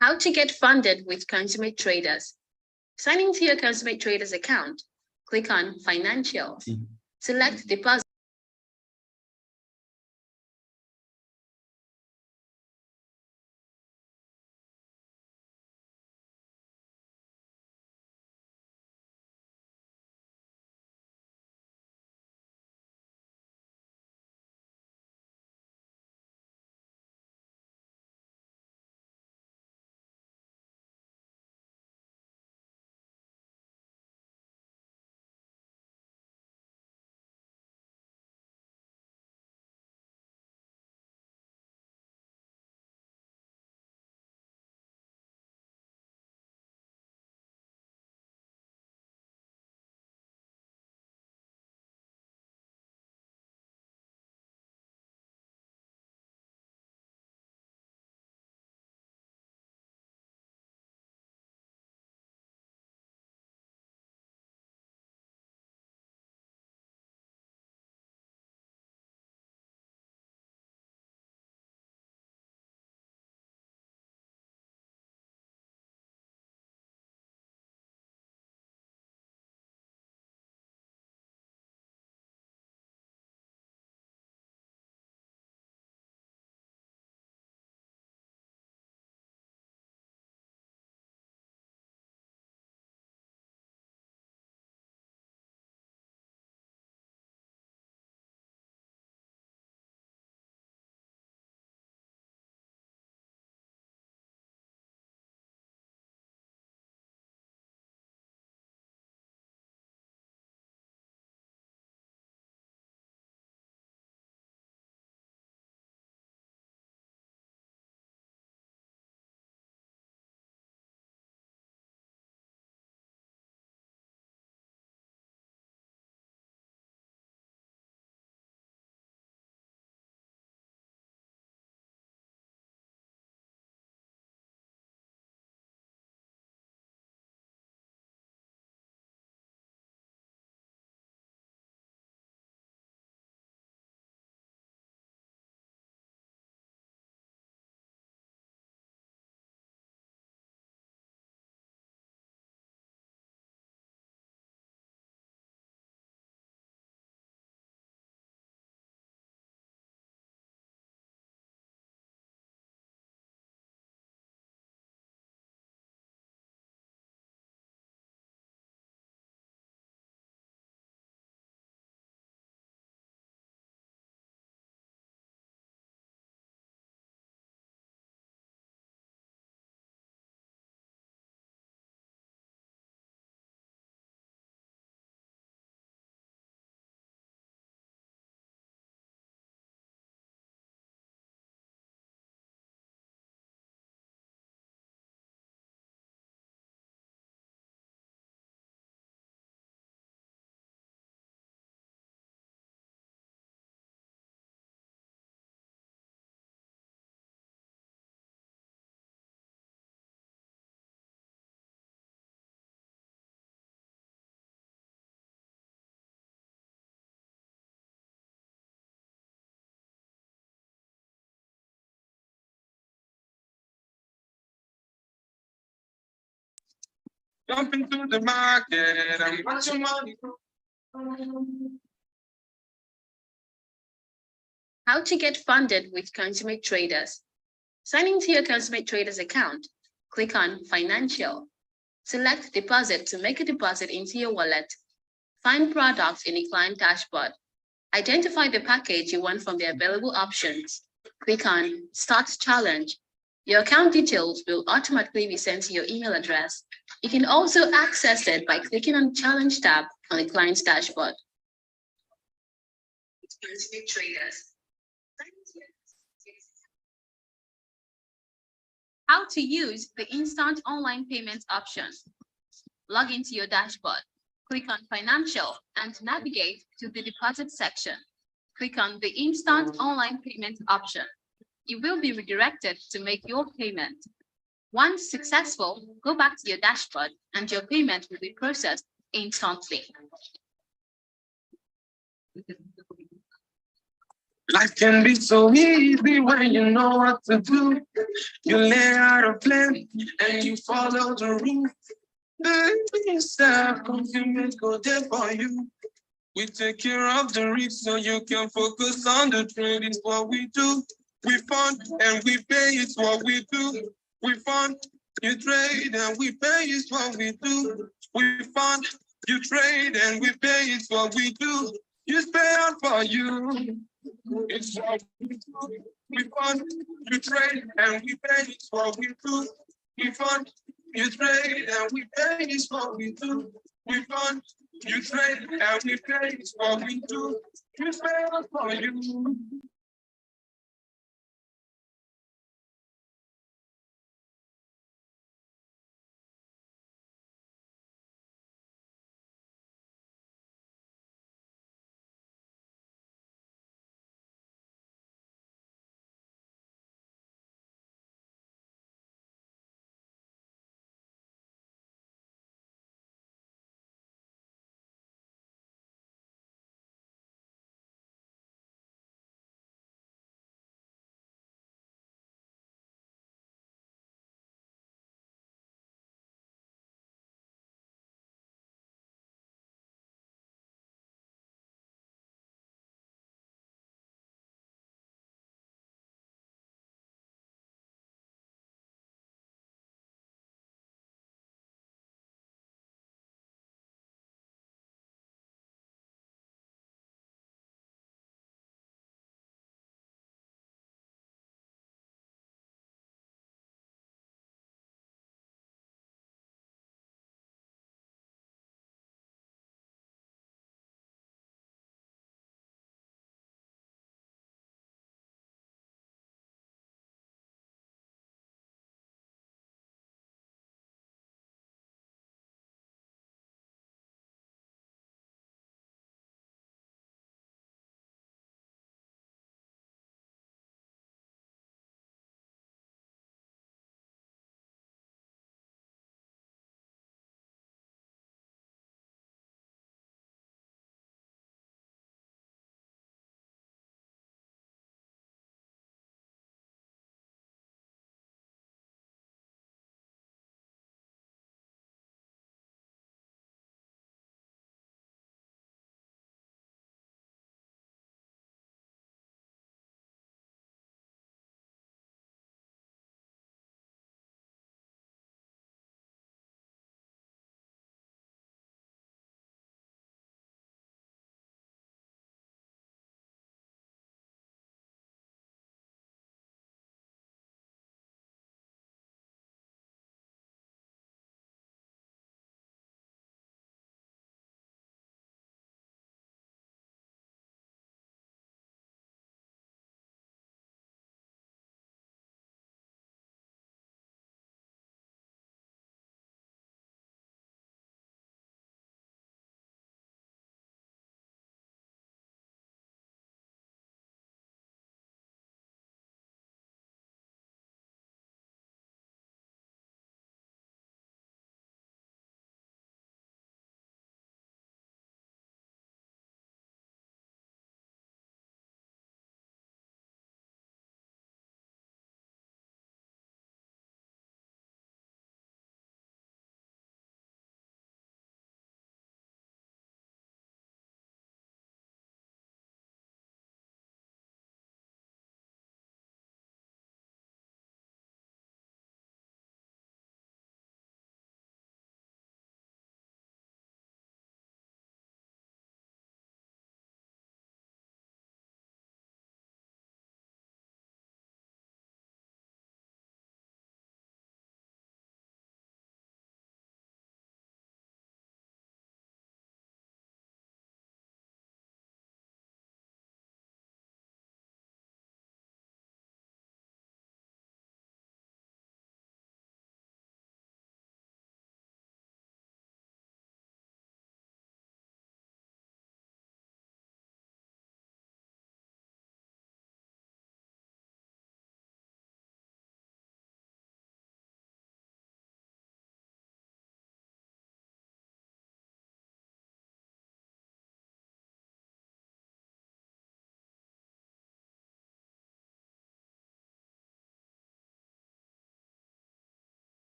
How to get funded with consummate traders. Sign into your consummate traders account. Click on Financial. Select Deposit. Jump into the market and watch your money. How to get funded with consummate traders. Sign into your consummate traders account. Click on Financial. Select Deposit to make a deposit into your wallet. Find products in the client dashboard. Identify the package you want from the available options. Click on Start Challenge. Your account details will automatically be sent to your email address. You can also access it by clicking on the Challenge tab on the client's dashboard. Consummate traders. How to use the instant online payments option. Log into your dashboard. Click on Financial and navigate to the Deposit section. Click on the Instant Online Payment option. You will be redirected to make your payment. Once successful, go back to your dashboard and your payment will be processed instantly. Life can be so easy when you know what to do. You lay out a plan and you follow the rules. Be yourself, confidence go there for you. We take care of the risk so you can focus on the trade. It's what we do. We fund and we pay. It's what we do. We fund, you trade and we pay. It's what we do. We fund, you trade and we pay. It's what we do. You pay out for you. It's what we do. We fund, you trade and we pay. It's what we do. We fund, you trade and we pay. It's what we do. We fund, you trade and we pay. It's what we do. We pay for you.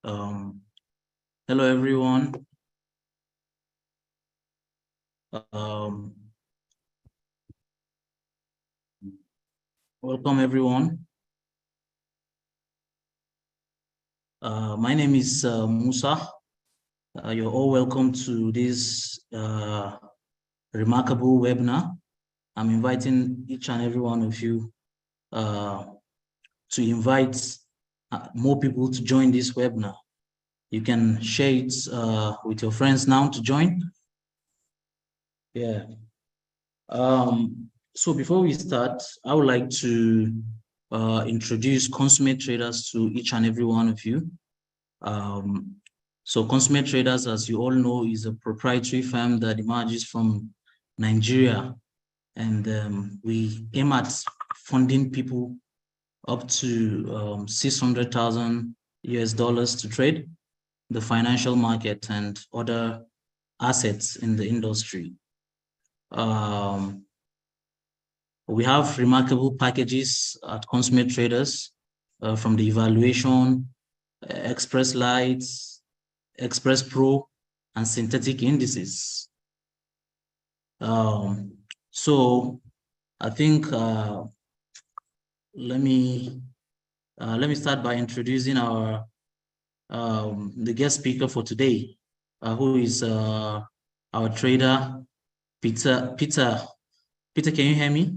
Hello, everyone. Welcome, everyone. My name is Musa. You're all welcome to this remarkable webinar. I'm inviting each and every one of you to invite more people to join this webinar. You can share it with your friends now to join. Yeah. So before we start, I would like to introduce Consummate Traders to each and every one of you. So Consummate Traders, as you all know, is a proprietary firm that emerges from Nigeria. And we aim at funding people up to 600,000 US dollars to trade the financial market and other assets in the industry. We have remarkable packages at Consummate Traders from the evaluation, Express Lights, Express Pro, and synthetic indices. So I think let me start by introducing our the guest speaker for today, who is our trader, Peter. Peter, can you hear me?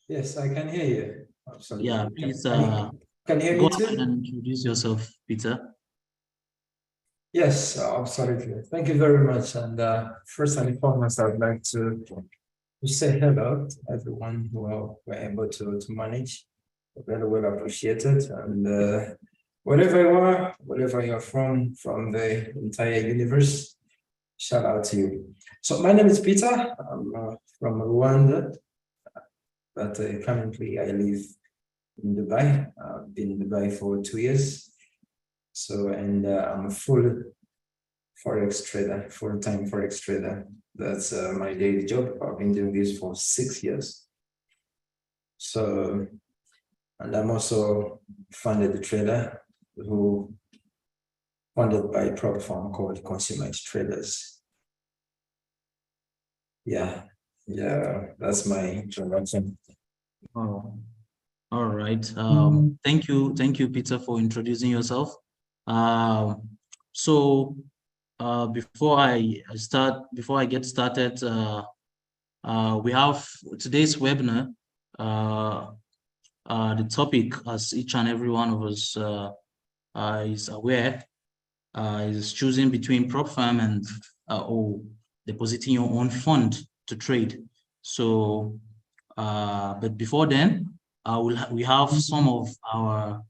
Yes, I can hear you. Absolutely. Yeah, please can you hear go me too? ahead and introduce yourself, Peter. Yes, absolutely. Thank you very much. And first and foremost, I would like to say hello to everyone who were able to manage. Very well appreciated. And wherever you are, wherever you're from the entire universe, shout out to you. So my name is Peter. I'm from Rwanda, but currently I live in Dubai. I've been in Dubai for 2 years. So, and I'm a full-time Forex trader. That's my daily job. I've been doing this for 6 years. So, and I'm also funded trader who funded by a prop firm called Consummate Traders. Yeah, that's my introduction. Oh, all right. Thank you, Peter, for introducing yourself. So before I get started, we have today's webinar. The topic, as each and every one of us is aware, is choosing between prop firm and or depositing your own fund to trade. So, but before then, we have some of our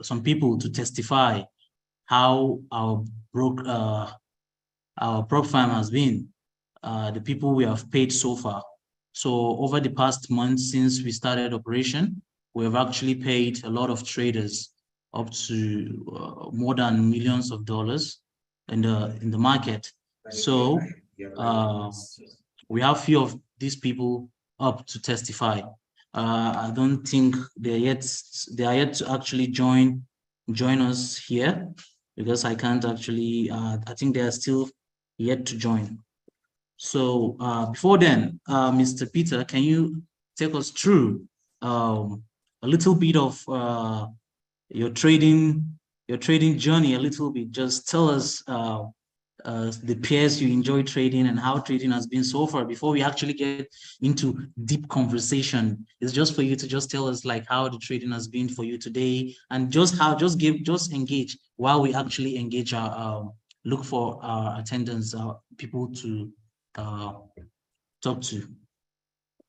some people to testify how our prop firm has been, the people we have paid so far. So over the past month since we started operation, we have actually paid a lot of traders up to more than millions of dollars in the market. So we have few of these people up to testify. I don't think they are yet to actually join us here, because I can't actually. I think they are still yet to join. So before then, Mr. Peter, can you take us through a little bit of your trading journey? A little bit. Just tell us the pairs you enjoy trading and how trading has been so far before we actually get into deep conversation. It's just for you to just tell us like how the trading has been for you today, and just engage while we actually engage our look for our attendants, people to talk to.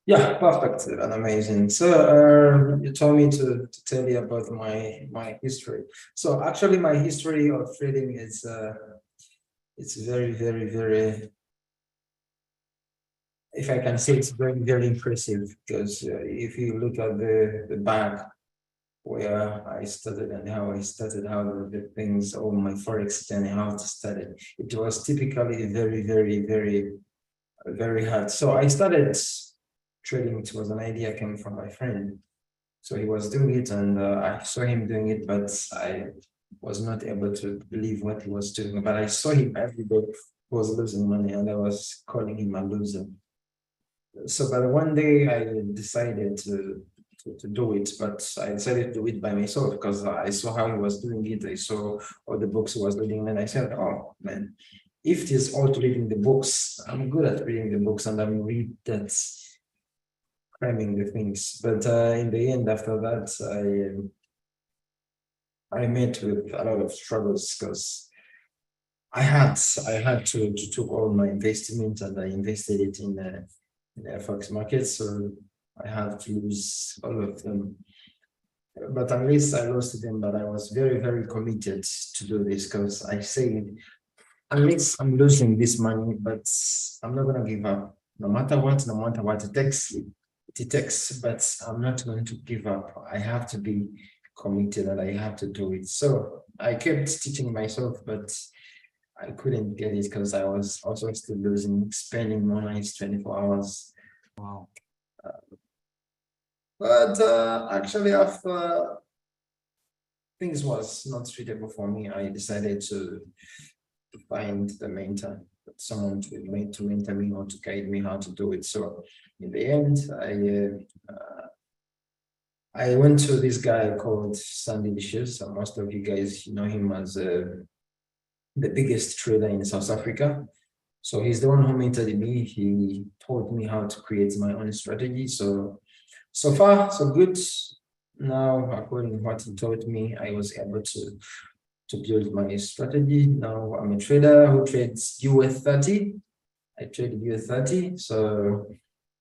Yeah, perfect and amazing. So you told me to tell you about my history. So actually my history of trading is it's very, very, very, if I can say, it's very, very impressive, because if you look at the bank where I started and how I started, how the things, all my Forex journey, how it started, it was typically very, very, very, very hard. So I started trading. It was an idea came from my friend. So he was doing it, and I saw him doing it, but I was not able to believe what he was doing. But I saw him every day was losing money, and I was calling him a loser. So, but one day I decided to do it, but I decided to do it by myself because I saw how he was doing it. I saw all the books he was reading, and I said, "Oh man, if it is all to reading the books, I'm good at reading the books, and I'm really that cramming the things." But in the end, after that, I met with a lot of struggles because I had to took all my investment and I invested it in the FX market, so I had to lose all of them. But at least I lost them, but I was very, very committed to do this because I said, unless I'm losing this money, but I'm not gonna give up. No matter what it takes, but I'm not going to give up. I have to be committed and I have to do it. So I kept teaching myself, but I couldn't get it because I was also still losing, spending more nights, 24 hours. Wow. But actually, after things was not suitable for me, I decided to find the mentor, someone to mentor me or to guide me how to do it. So in the end, I went to this guy called Sandy Dishes. So most of you guys know him as the biggest trader in South Africa. So he's the one who mentored me. He taught me how to create my own strategy. So far, so good. Now, according to what he taught me, I was able to build my strategy. Now I'm a trader who trades US30. I trade US30. So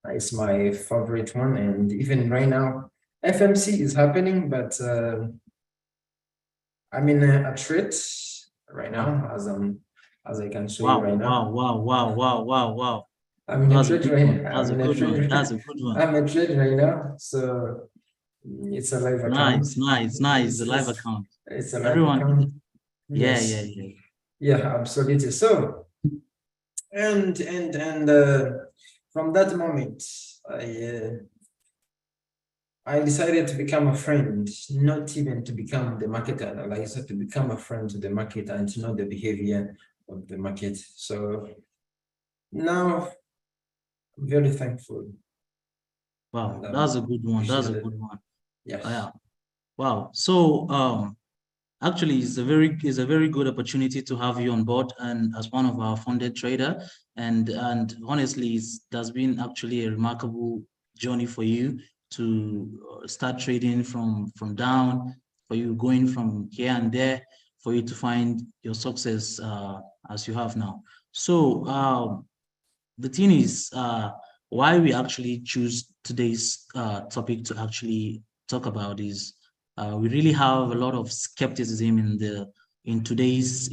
it's my favorite one. And even right now, FMC is happening, but I'm in a trade right now as I can show you right now. Wow. I'm in a trade right now. That's a good one. That's a good one. I'm in a trade right now. So it's a live account. Nice. The live account. It's a live Everyone. account. Yeah. Yeah, absolutely. So and from that moment, I decided to become a friend, not even to become the market analyzer, to become a friend to the market and to know the behavior of the market. So now I'm very thankful. Wow, that's a good one. That's a appreciate it. good one. Yes. Yeah. Wow. So actually it's a very good opportunity to have you on board and as one of our funded trader. And honestly, that's been actually a remarkable journey for you to start trading from down, for you going from here and there, for you to find your success as you have now. So the thing is, why we actually choose today's topic to actually talk about is we really have a lot of skepticism in today's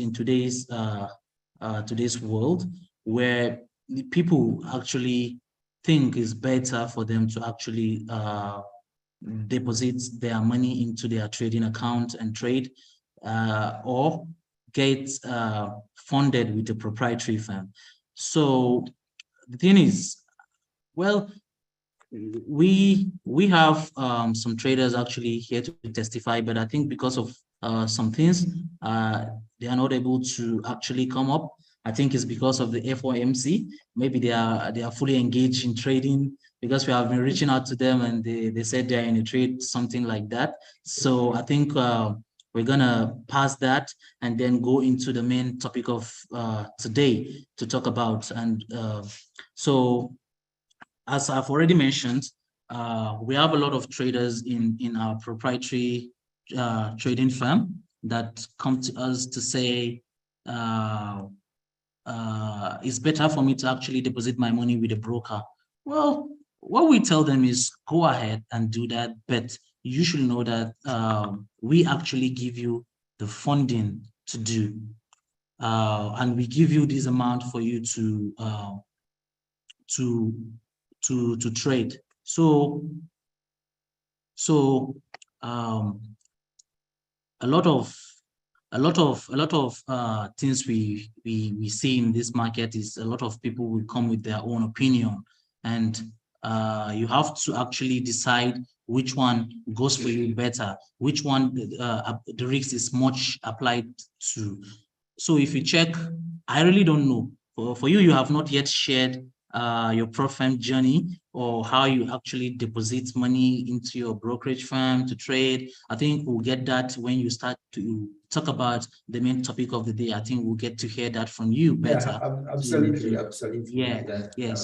today's world, where the people actually think it's better for them to actually deposit their money into their trading account and trade, or get funded with a proprietary firm. So the thing is, well, we have some traders actually here to testify, but I think because of some things, they are not able to actually come up. I think it's because of the FOMC. Maybe they are fully engaged in trading, because we have been reaching out to them and they said they're in a trade, something like that. So I think we're gonna pass that and then go into the main topic of today to talk about. And so, as I've already mentioned, we have a lot of traders in our proprietary trading firm that come to us to say, it's better for me to actually deposit my money with a broker. Well, what we tell them is go ahead and do that, but you should know that we actually give you the funding to do, and we give you this amount for you to trade. So a lot of things we see in this market is a lot of people will come with their own opinion, and you have to actually decide which one goes for you better, which one the risk is much applied to. So if you check, I really don't know. For you, you have not yet shared your prop firm journey or how you actually deposit money into your brokerage firm to trade. I think we'll get that when you start to talk about the main topic of the day. I think we'll get to hear that from you better. Absolutely. Yeah, That, yeah.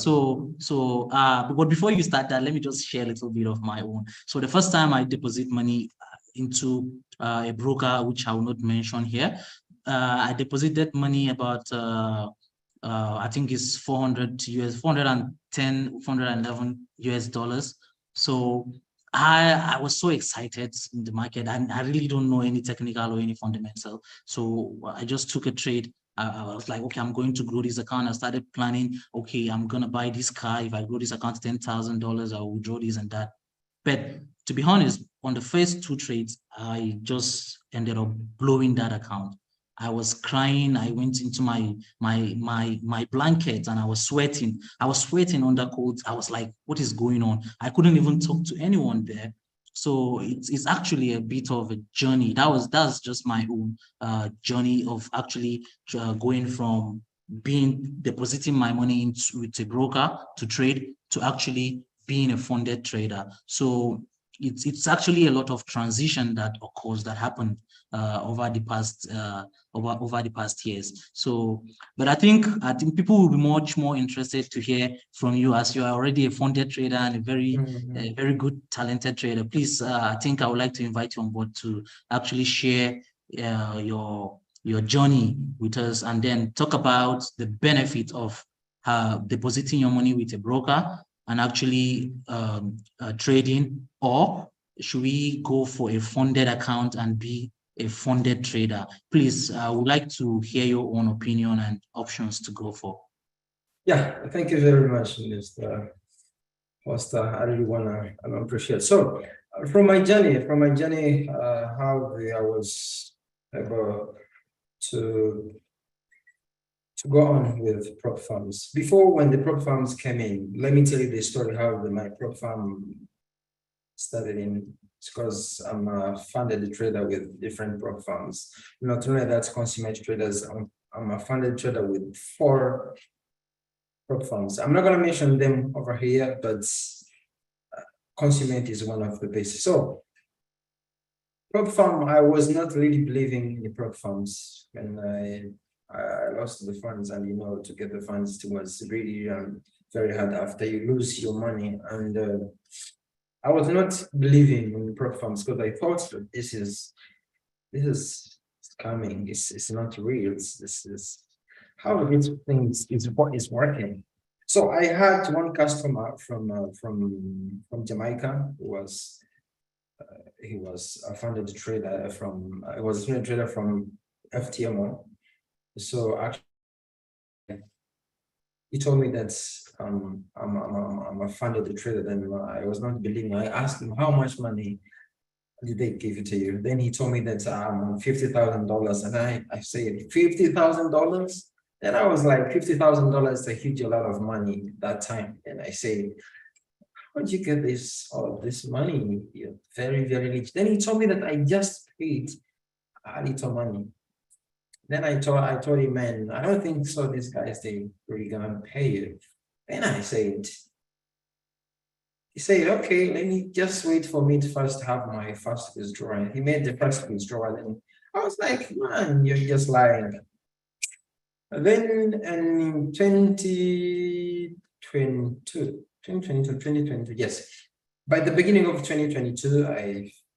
But before you start that, let me just share a little bit of my own. So the first time I deposit money into a broker, which I will not mention here, I deposited money about I think it's 410, 411 US dollars. So I was so excited in the market, and I really don't know any technical or any fundamental. So I just took a trade. I was like, okay, I'm going to grow this account. I started planning, okay, I'm gonna buy this car. If I grow this account to $10,000, I'll withdraw this and that. But to be honest, on the first two trades, I just ended up blowing that account. I was crying. I went into my blanket and I was sweating. I was sweating under cold. I was like, what is going on? I couldn't even talk to anyone there. So it's actually a bit of a journey. That's just my own journey of actually going from depositing my money into with a broker to trade to actually being a funded trader. So it's actually a lot of transition that occurs that happened over the past over the past years. So, but I think people will be much more interested to hear from you, as you are already a funded trader and a very good talented trader. Please, I think I would like to invite you on board to actually share your journey with us, and then talk about the benefit of depositing your money with a broker and actually trading, or should we go for a funded account and be a funded trader? Please, I would like to hear your own opinion and options to go for. Yeah, thank you very much, Mr. Foster. I really wanna appreciate. So, from my journey, how I was able to go on with prop farms. Before, when the prop farms came in, let me tell you the story how my prop farm started in. It's because I'm a funded trader with different prop farms. Not only that, consummate traders, I'm a funded trader with 4 prop farms. I'm not going to mention them over here, but consummate is one of the bases. So, prop farm, I was not really believing in the prop farms when I lost the funds, and to get the funds was really very hard after you lose your money. And I was not believing in the prop farms because I thought that this is coming. It's not real. This is how this thing is what is working. So I had one customer from Jamaica who was he was a funded trader from FTMO. So actually, he told me that I'm a funded trader. Then I was not believing. I asked him how much money did they give it to you. Then he told me that I'm on $50,000, and I said $50,000. Then I was like, $50,000 is a huge lot of money that time. And I said, how did you get all of this money? You're very, very rich. Then he told me that I just paid a little money. Then I told him, man, I don't think so. These guys, they really gonna pay you. Then he said, okay, let me just wait for me to first have my first withdrawal. He made the first withdrawal, and I was like, man, you're just lying. And then in 2022, yes. By the beginning of 2022,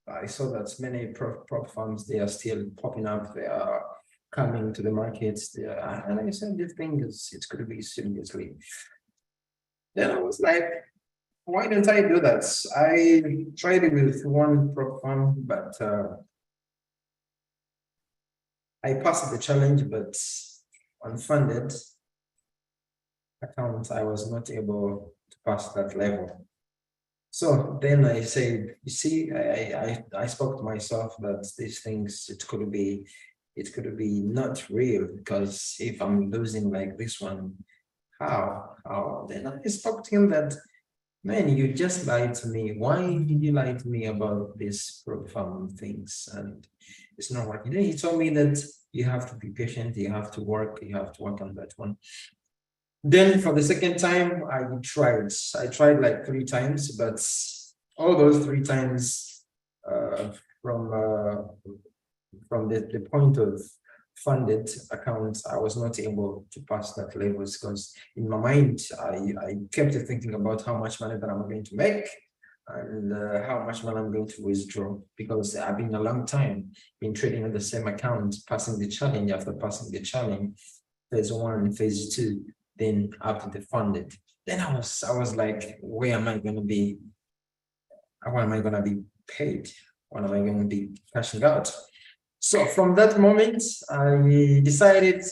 I saw that many prop firms, they are still popping up. They are coming to the markets. And I said, this thing it's going to be seriously. Then I was like, why don't I do that? I tried it with one prop firm, but I passed the challenge, but unfunded accounts, I was not able to pass that level. So then I said, you see, I spoke to myself that these things, it could be not real, because if I'm losing like this one, how? Then I spoke to him that man, you just lied to me. Why did you lie to me about this profound things? And it's not working. Then he told me that you have to be patient, you have to work on that one. Then for the second time, I tried like 3 times, but all those 3 times from the point of funded accounts, I was not able to pass that levels because in my mind, I kept thinking about how much money that I'm going to make and how much money I'm going to withdraw because I've been a long time been trading on the same account, passing the challenge after passing the challenge, phase 1, phase 2, then after the funded. Then I was like, where am I going to be? How am I going to be paid? When am I going to be cashing out? So from that moment, I decided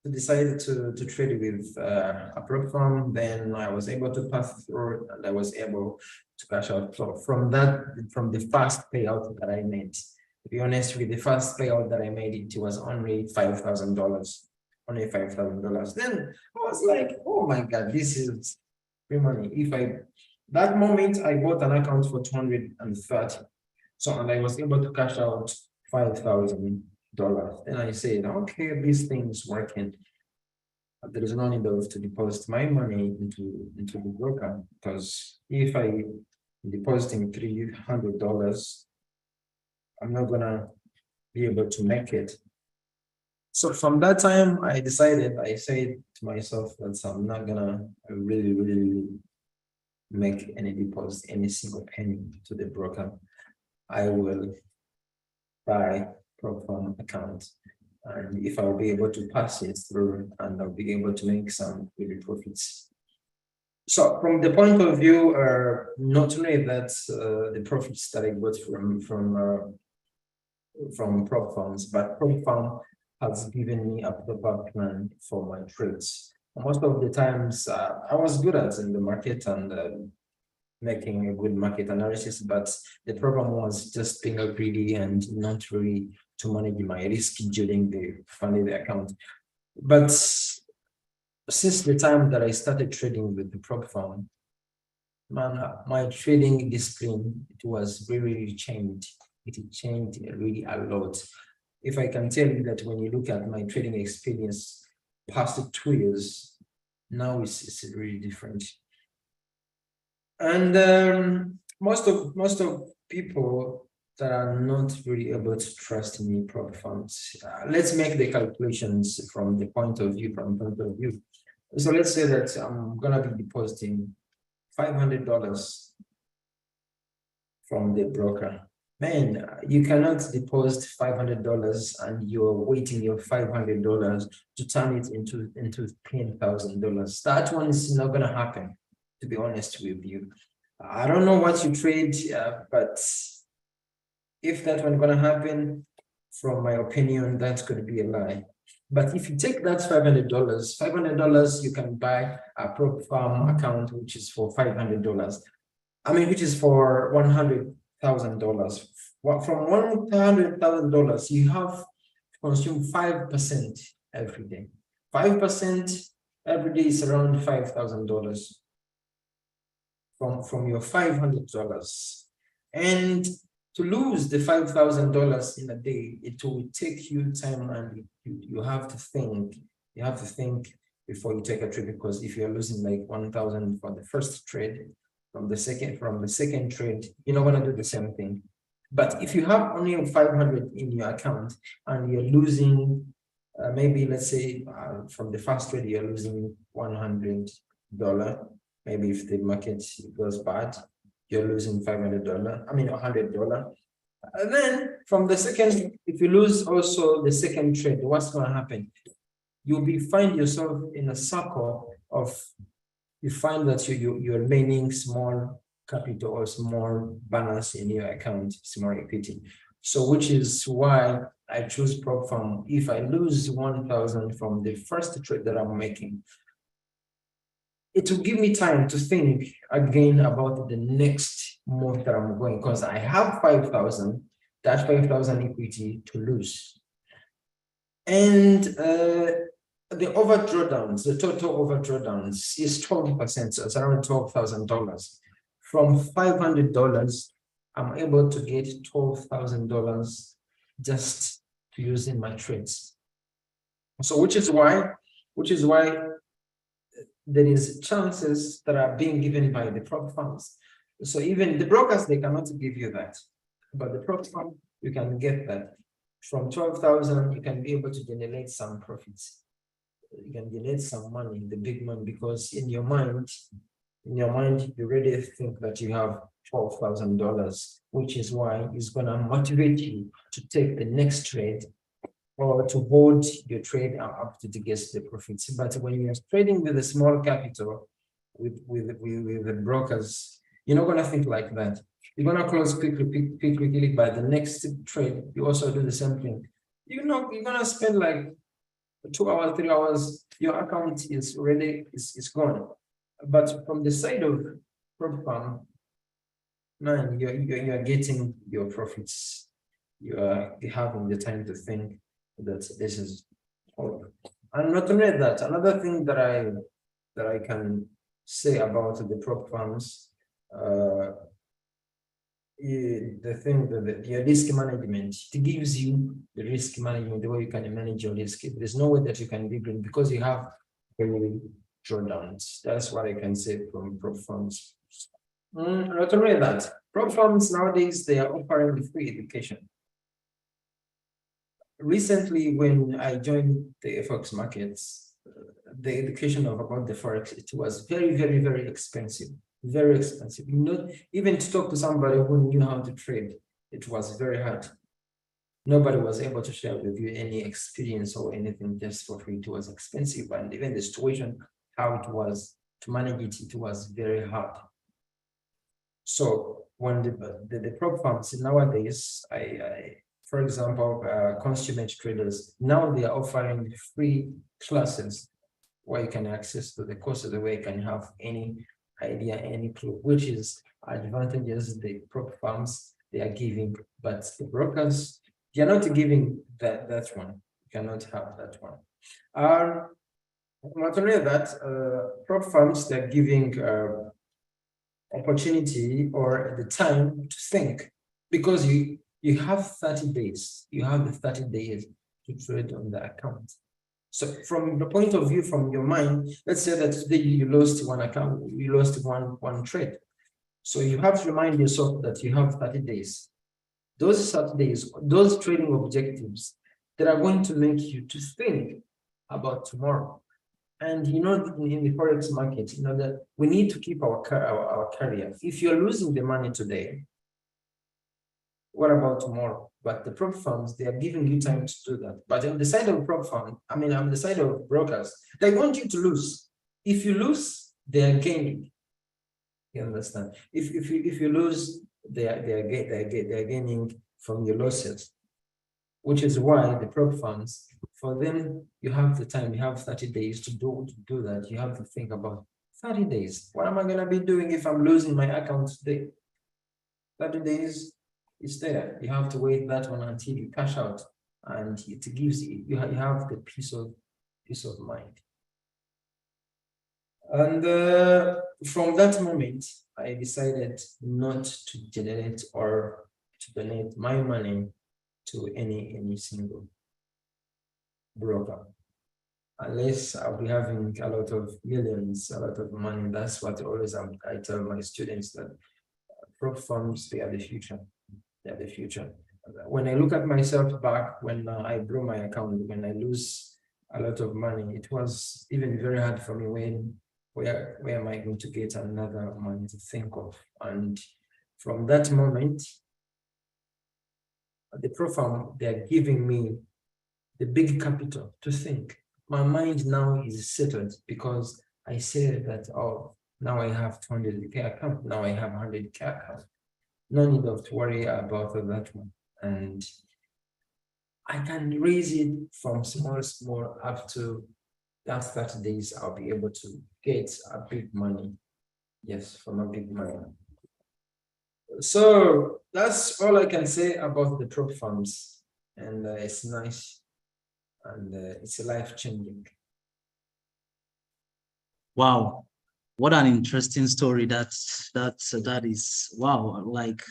to trade with a platform. Then I was able to pass through, and I was able to cash out. So from the first payout that I made, to be honest with the first payout that I made, it was only $5,000. Only $5,000. Then I was like, oh my God, this is free money. That moment I bought an account for 230. So and I was able to cash out $5,000. Then I said, okay, this thing is working. There is no need to deposit my money into the broker because if I depositing $300, I'm not gonna be able to make it. So from that time, I said to myself that I'm not gonna really make any deposit, any single penny to the broker. I will buy Proform account, and if I'll be able to pass it through, and I'll be able to make some really profits. So from the point of view, not only that the profits that I got from Proforms, but Proform has given me a proper plan for my trades. Most of the times, I was good at in the market and making a good market analysis, but the problem was just being greedy and not really to manage my risk during the funded account. But since the time that I started trading with the prop firm, man, my trading discipline, it was really changed. It changed really a lot. If I can tell you that when you look at my trading experience past 2 years, now it's really different. And most of people that are not really able to trust in the prop funds, let's make the calculations from the point of view. So let's say that I'm gonna be depositing $500 from the broker. Man, you cannot deposit $500 and you're waiting your $500 to turn it into $10,000. That one is not gonna happen, to be honest with you. I don't know what you trade, but if that one gonna happen, from my opinion, that's gonna be a lie. But if you take that $500, you can buy a prop farm account, which is for $500. I mean, which is for $100,000. From $100,000, you have to consume 5% every day. 5% every day is around $5,000 from your $500. And to lose the $5,000 in a day, it will take you time, and you have to think. You have to think before you take a trade, because if you're losing like 1,000 for the first trade, from the second trade, you're not gonna do the same thing. But if you have only 500 in your account and you're losing, maybe let's say from the first trade you're losing $100. Maybe if the market goes bad, you're losing $500. I mean $100. And then from the second, if you lose also the second trade, what's going to happen? You'll find yourself in a circle of, you find that you're remaining small capital or small balance in your account, small equity. So which is why I choose prop firm. If I lose 1,000 from the first trade that I'm making, it will give me time to think again about the next move that I'm going, because I have 5,000, that 5,000 equity to lose. And the over drawdowns, the total over drawdowns is 12%, so it's around $12,000. From $500, I'm able to get $12,000 just to use in my trades. So which is why there is chances that are being given by the prop firms. So even the brokers, they cannot give you that, but the prop firm, you can get that. From 12,000, you can be able to generate some profits. You can generate some money, the big money, because in your mind, you already think that you have $12,000, which is why it's gonna motivate you to take the next trade or to hold your trade up to get the profits. But when you're trading with a small capital, with the brokers, you're not gonna think like that. You're gonna close quickly. By the next trade, you also do the same thing. You're gonna spend like 2 hours, 3 hours. Your account is already is gone. But from the side of prop firm, man, you're getting your profits. You're having the time to think that this is all. And not only that, another thing that I can say about the prop firms, the thing that your risk management, it gives you the risk management, the way you can manage your risk. There's no way that you can be green because you have very drawdowns. That's what I can say from prop firms. Not only that, prop firms nowadays, they are offering free education. Recently, when I joined the FX markets, the education about the Forex, it was very, very, very expensive. Very expensive. Not even to talk to somebody who knew how to trade, it was very hard. Nobody was able to share with you any experience or anything just for free. It was expensive, and even the situation, how it was to manage it was very hard. So when the prop firms nowadays, for example, consumer traders, now they are offering free classes where you can access to the course of the way you can have any idea, any clue, which is advantages the prop firms they are giving, but the brokers, they are not giving that one. You cannot have that one. Not only that, prop firms, they're giving opportunity or the time to think, because you have 30 days. You have the 30 days to trade on the account. So from the point of view, from your mind, let's say that today you lost one account, you lost one trade. So you have to remind yourself that you have 30 days. Those 30 days, those trading objectives that are going to make you to think about tomorrow. And in the Forex market, that we need to keep our career. If you're losing the money today, what about tomorrow? But the prop firms, they are giving you time to do that. But on the side of prop firm, on the side of brokers, they want you to lose. If you lose, they are gaining. You understand? If you lose, they are gaining from your losses, which is why the prop firms, for them, you have the time. You have 30 days to do that. You have to think about 30 days. What am I going to be doing if I'm losing my account today? 30 days. It's there. You have to wait that one until you cash out, and it gives you have the peace of mind. And from that moment, I decided not to generate or to donate my money to any single broker, unless I'll be having a lot of millions, a lot of money. That's what always I tell my students, that prop firms, they are the future. They're the future. When I look at myself back, when I blow my account, when I lose a lot of money, it was even very hard for me. Where am I going to get another money to think of? And from that moment, the prop firm, they're giving me the big capital to think. My mind now is settled because I said that, oh, now I have 200K account, now I have 100K account. No need to worry about that one. And I can raise it from small up to that 30 days. I'll be able to get a big money. Yes, from a big money. So that's all I can say about the prop firms. And it's nice. And it's life-changing. Wow, what an interesting story. That is wow. Like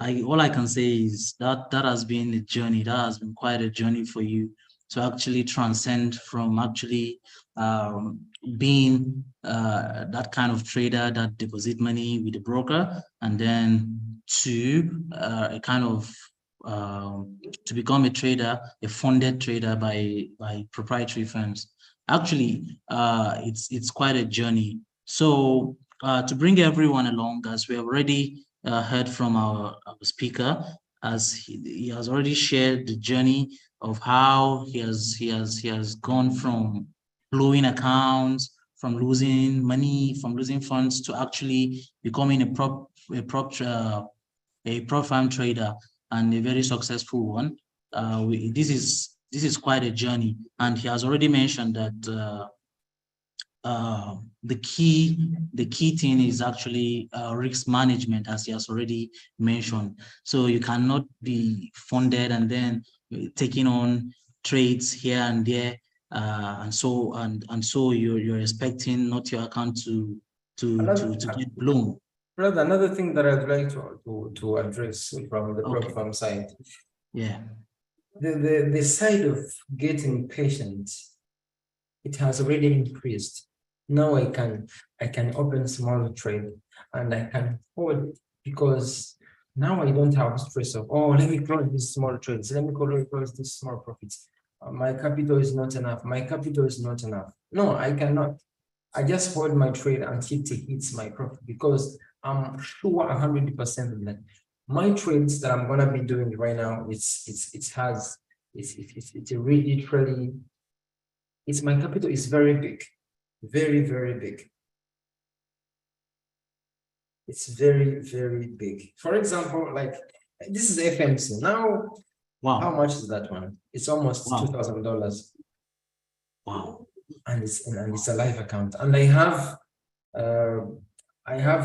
all I can say is that has been a journey. That has been quite a journey for you to actually transcend from actually um, being that kind of trader that deposit money with the broker, and then to a kind of to become a trader, a funded trader by proprietary firms. Actually, it's quite a journey. So to bring everyone along, as we have already heard from our speaker, as he has already shared the journey of how he has gone from blowing accounts, from losing money, from losing funds, to actually becoming a prop farm trader, and a very successful one. This is quite a journey, and he has already mentioned that the key thing is actually risk management, as he has already mentioned. So you cannot be funded and then taking on trades here and there, and so you're expecting not your account to get blown. Brother, another thing that I'd like to address from the prop firm side. Yeah. The side of getting patient, it has already increased. Now I can open small trade and I can hold, because now I don't have stress of, oh, let me close these small trades, let me close these small profits. My capital is not enough. My capital is not enough. No, I cannot. I just hold my trade until it hits my profit, because I'm sure 100% that my trades that I'm gonna be doing right now, it's really, it's my capital is very big, very big. It's very big. For example, like this is FMC now. Wow. How much is that one? It's almost $2,000. Wow. And it's a live account. And I have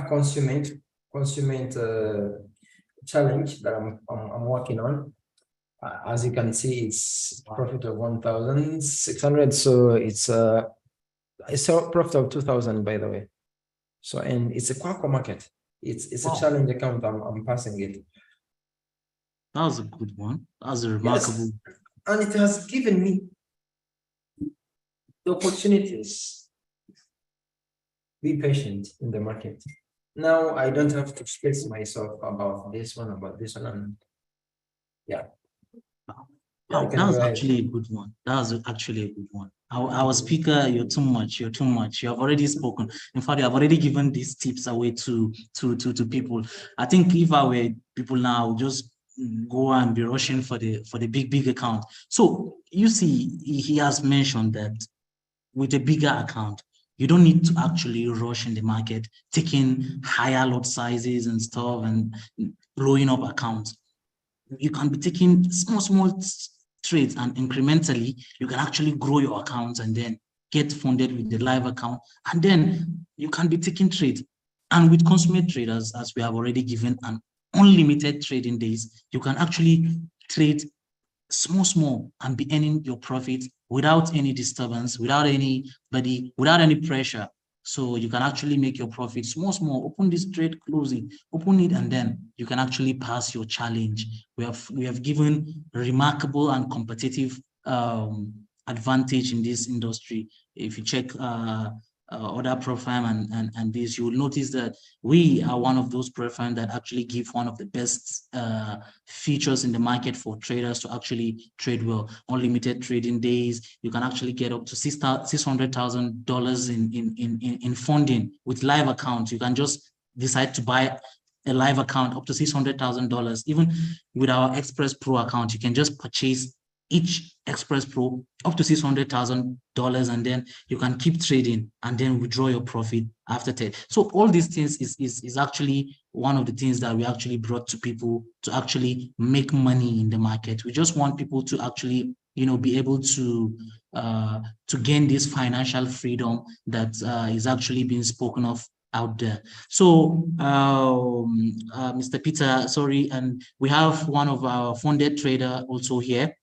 consummate challenge that I'm working on. As you can see, it's profit of 1,600. So it's a profit of 2,000, by the way. So, and it's a Quaco market. It's a challenge account. I'm passing it. That was a good one. That was a remarkable. Yes. And it has given me the opportunities. Be patient in the market. Now I don't have to stress myself about this one, and yeah. That was actually a good one. That was actually a good one. Our speaker, you're too much. You're too much. You have already spoken. In fact, you have already given these tips away to people. I think if I were people now, I would just go and be rushing for the big account. So you see, he has mentioned that with a bigger account, you don't need to actually rush in the market, taking higher lot sizes and stuff and blowing up accounts. You can be taking small trades, and incrementally you can actually grow your accounts and then get funded with the live account, and then you can be taking trades. And with consummate traders, as we have already given an unlimited trading days, you can actually trade small and be earning your profit without any disturbance, without anybody, without any pressure. So you can actually make your profit small, open this trade, close it, open it, and then you can actually pass your challenge. We have given remarkable and competitive advantage in this industry. If you check other profile and this, you will notice that we are one of those profile that actually give one of the best features in the market for traders to actually trade well. Unlimited trading days, you can actually get up to $600,000 in funding with live accounts. You can just decide to buy a live account up to $600,000. Even with our Express Pro account, you can just purchase each Express Pro up to $600,000, and then you can keep trading and then withdraw your profit after that. So all these things is actually one of the things that we actually brought to people to actually make money in the market. We just want people to actually, be able to gain this financial freedom that is actually being spoken of out there. So Mr. Peter, sorry, and we have one of our funded trader also here.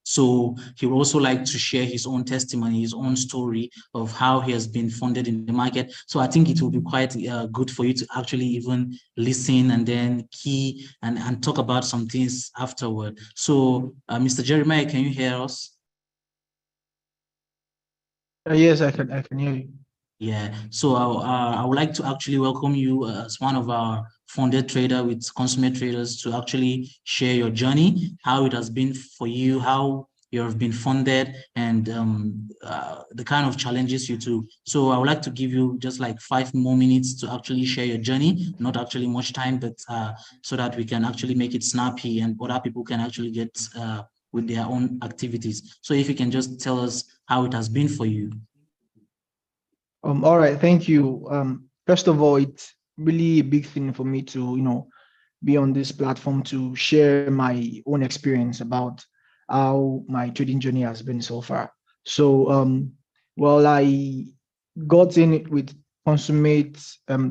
So he would also like to share his own testimony, his own story of how he has been funded in the market. So I think it will be quite good for you to actually even listen and then key and talk about some things afterward. So Mr. Jeremiah, can you hear us? Yes, I can hear you. Yeah, so I would like to actually welcome you as one of our funded trader with consummate traders to actually share your journey, how it has been for you, how you have been funded, and the kind of challenges you took. So I would like to give you just like 5 more minutes to actually share your journey, not actually much time, but so that we can actually make it snappy and other people can actually get with their own activities. So if you can just tell us how it has been for you. All right, thank you. First of all, it's really a big thing for me to, be on this platform to share my own experience about how my trading journey has been so far. So, well, I got in it with consummate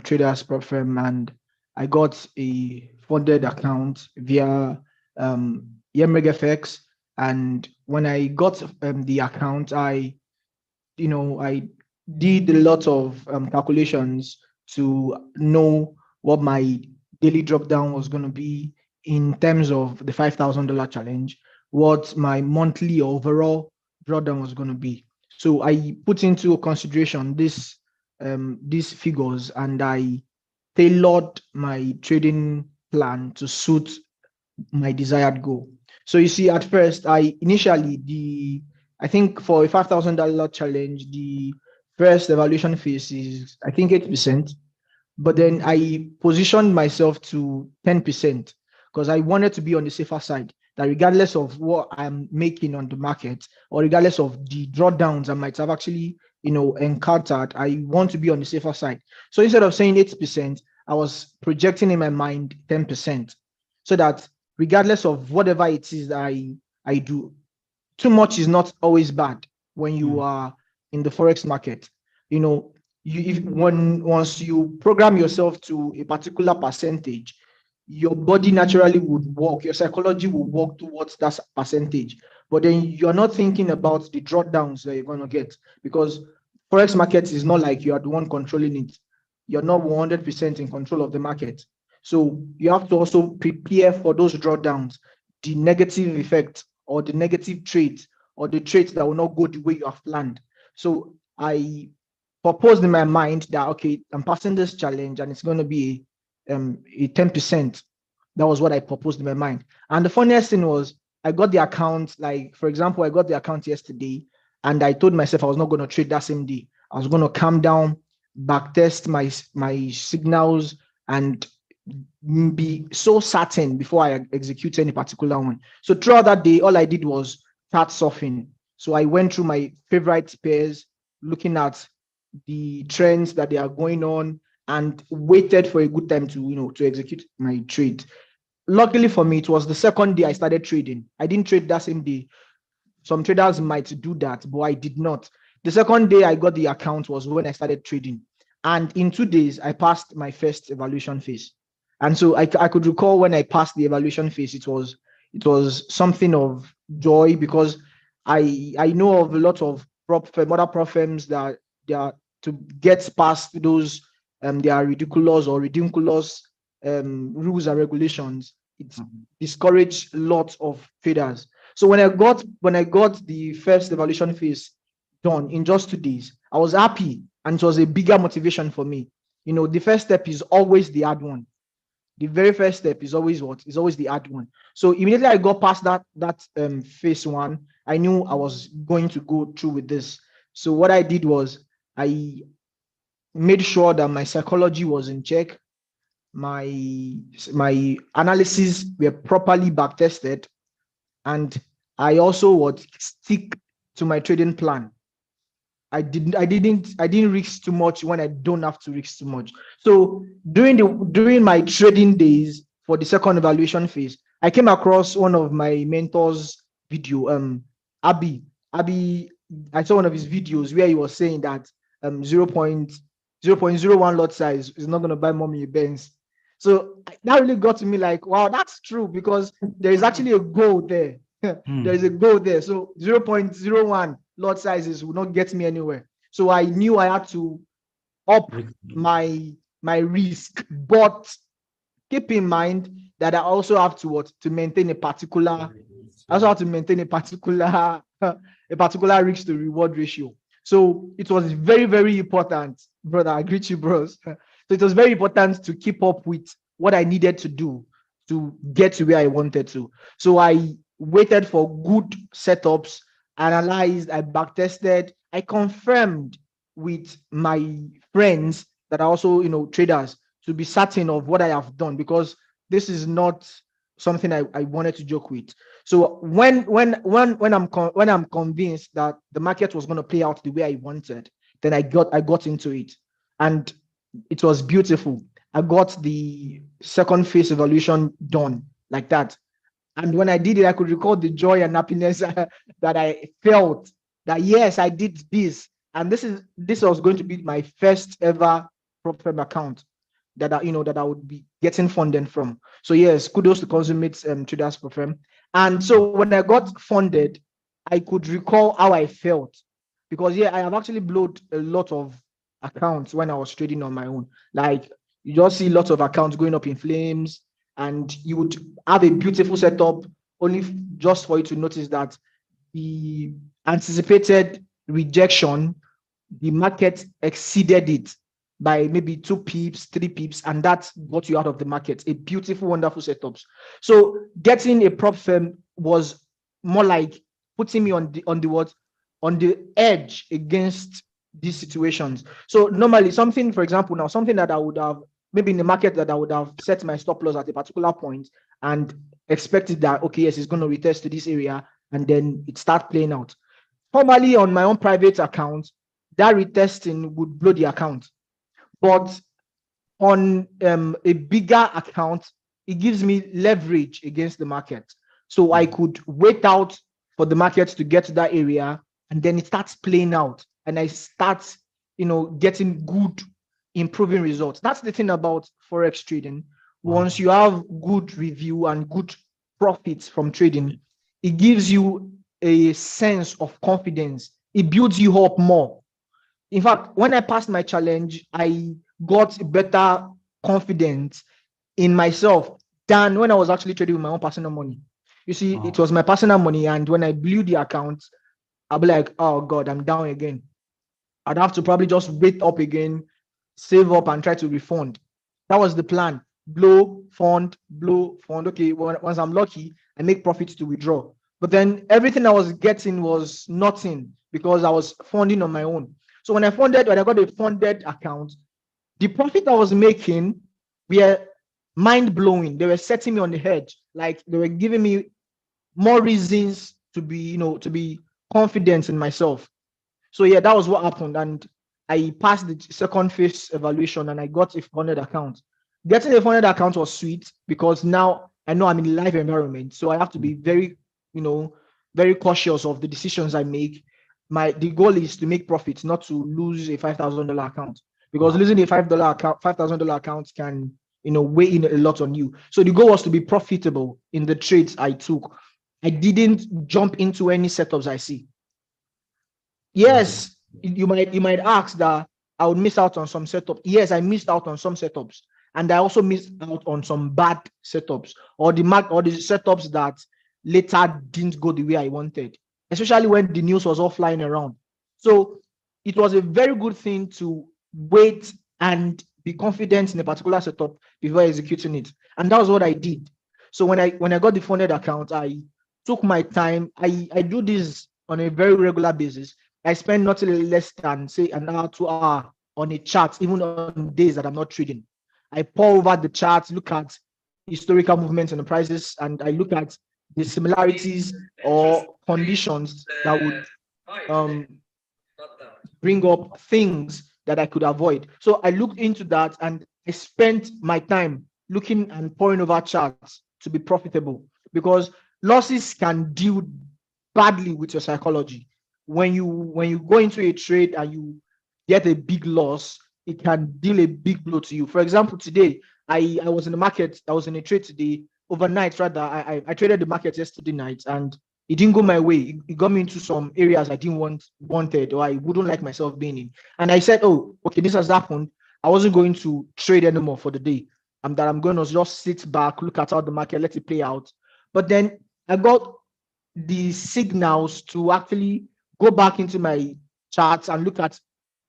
traders prop firm, and I got a funded account via YemregFX. And when I got the account, I did a lot of calculations to know what my daily drop down was going to be in terms of the $5,000 challenge, what my monthly overall drawdown was going to be. So I put into consideration these figures, and I tailored my trading plan to suit my desired goal. So you see, at first, I think for a $5,000 challenge, the first evaluation phase is I think 8%, but then I positioned myself to 10% because I wanted to be on the safer side. That regardless of what I'm making on the market, or regardless of the drawdowns I might have actually, encountered, I want to be on the safer side. So instead of saying 8%, I was projecting in my mind 10%, so that regardless of whatever it is that I do, too much is not always bad when you are in the forex market. Once you program yourself to a particular percentage, your body naturally would work, your psychology will work towards that percentage. But then you're not thinking about the drawdowns that you're going to get, because forex market is not like you are the one controlling it. You're not 100% in control of the market. So you have to also prepare for those drawdowns, the negative effect or the negative traits or the traits that will not go the way you have planned. So I proposed in my mind that, okay, I'm passing this challenge and it's going to be a 10%. That was what I proposed in my mind. And the funniest thing was, I got the account, like, for example, I got the account yesterday, and I told myself I was not going to trade that same day. I was going to calm down, back test my signals, and be so certain before I execute any particular one. So throughout that day, all I did was start surfing. So I went through my favorite pairs, looking at the trends that they are going on, and waited for a good time to execute my trade. Luckily for me, it was the second day I started trading. I didn't trade that same day. Some traders might do that, but I did not. The second day I got the account was when I started trading. And in 2 days, I passed my first evaluation phase. And so I could recall when I passed the evaluation phase, it was something of joy, because I know of a lot of other prop firms that they are to get past those they are ridiculous or ridiculous rules and regulations. It discouraged lots of traders. So when I got the first evaluation phase done in just 2 days, I was happy, and it was a bigger motivation for me. The first step is always the hard one. The very first step is always what? Is always the hard one. So immediately I got past that phase one, I knew I was going to go through with this. So what I did was I made sure that my psychology was in check, my analyses were properly back tested, and I also would stick to my trading plan. I didn't risk too much when I don't have to risk too much. So during my trading days for the second evaluation phase, I came across one of my mentors' video. Abby, I saw one of his videos where he was saying that 0.001 lot size is not going to buy mommy a Benz. So that really got to me like, wow, that's true, because there is actually a goal there. There is a goal there. So 0.01 lot sizes will not get me anywhere. So I knew I had to up my risk, but keep in mind that I also have to to maintain a particular a particular risk to reward ratio. So it was very, very important, brother. I greet you, bros. So it was very important to keep up with what I needed to do to get to where I wanted to. So I waited for good setups, analyzed, I backtested, I confirmed with my friends that are also, traders, to be certain of what I have done, because this is not something I wanted to joke with. So when I'm convinced that the market was going to play out the way I wanted, then I got into it, and it was beautiful. I got the second phase evaluation done like that, and when I did it, I could recall the joy and happiness that I felt. That yes, I did this, and this was going to be my first ever prop firm account that I would be getting funding from. So yes, kudos to Consummate Traders Prop Firm. And so when I got funded, I could recall how I felt, because I have actually blowed a lot of accounts when I was trading on my own. Like, you just see lots of accounts going up in flames, and you would have a beautiful setup, only just for you to notice that the anticipated rejection, the market exceeded it by maybe 2 pips, 3 pips, and that got you out of the market. A beautiful, wonderful setups. So getting a prop firm was more like putting me on the edge against these situations. So normally something, for example, now something that I would have maybe in the market that I would have set my stop loss at a particular point and expected that, okay, yes, it's going to retest to this area, and then it start playing out. Formally on my own private account, that retesting would blow the account. But on a bigger account, it gives me leverage against the market. So I could wait out for the market to get to that area, and then it starts playing out, and I start, getting good, improving results. That's the thing about Forex trading. Once you have good review and good profits from trading, it gives you a sense of confidence. It builds you up more. In fact, when I passed my challenge, I got better confidence in myself than when I was actually trading with my own personal money. You see, it was my personal money, and when I blew the account, I'll be like, oh God, I'm down again. I'd have to probably just wait up again, save up, and try to refund. That was the plan. Blow, fund, blow, fund. Okay, once I'm lucky, I make profits to withdraw. But then everything I was getting was nothing, because I was funding on my own. So when I got a funded account, the profit I was making were mind blowing. They were setting me on the edge. Like, they were giving me more reasons to be confident in myself. So that was what happened. And I passed the second phase evaluation, and I got a funded account. Getting a funded account was sweet, because now I know I'm in a live environment. So I have to be very, very cautious of the decisions I make. The goal is to make profits, not to lose a $5,000 account, because losing a $5,000 account can, weigh in a lot on you. So the goal was to be profitable in the trades I took. I didn't jump into any setups I see. Yes, you might ask that I would miss out on some setups. Yes, I missed out on some setups, and I also missed out on some bad setups, or the setups that later didn't go the way I wanted, especially when the news was all flying around. So it was a very good thing to wait and be confident in a particular setup before executing it, and that was what I did. So when I got the funded account, I took my time. I do this on a very regular basis. I spend not less than, say, an hour, 2 hours on a chart, even on days that I'm not trading. I pour over the charts, look at historical movements in the prices, and I look at the similarities or conditions that would bring up things that I could avoid. So I looked into that, and I spent my time looking and pouring over charts to be profitable, because losses can deal badly with your psychology. When you go into a trade and you get a big loss, it can deal a big blow to you. For example, today I was in the market. I was in a trade today overnight. Rather, I traded the market yesterday night, and it didn't go my way. It got me into some areas I didn't wanted, or I wouldn't like myself being in. And I said, oh, okay, this has happened. I wasn't going to trade anymore for the day. I'm going to just sit back, look at how the market, let it play out. But then I got the signals to actually go back into my charts and look at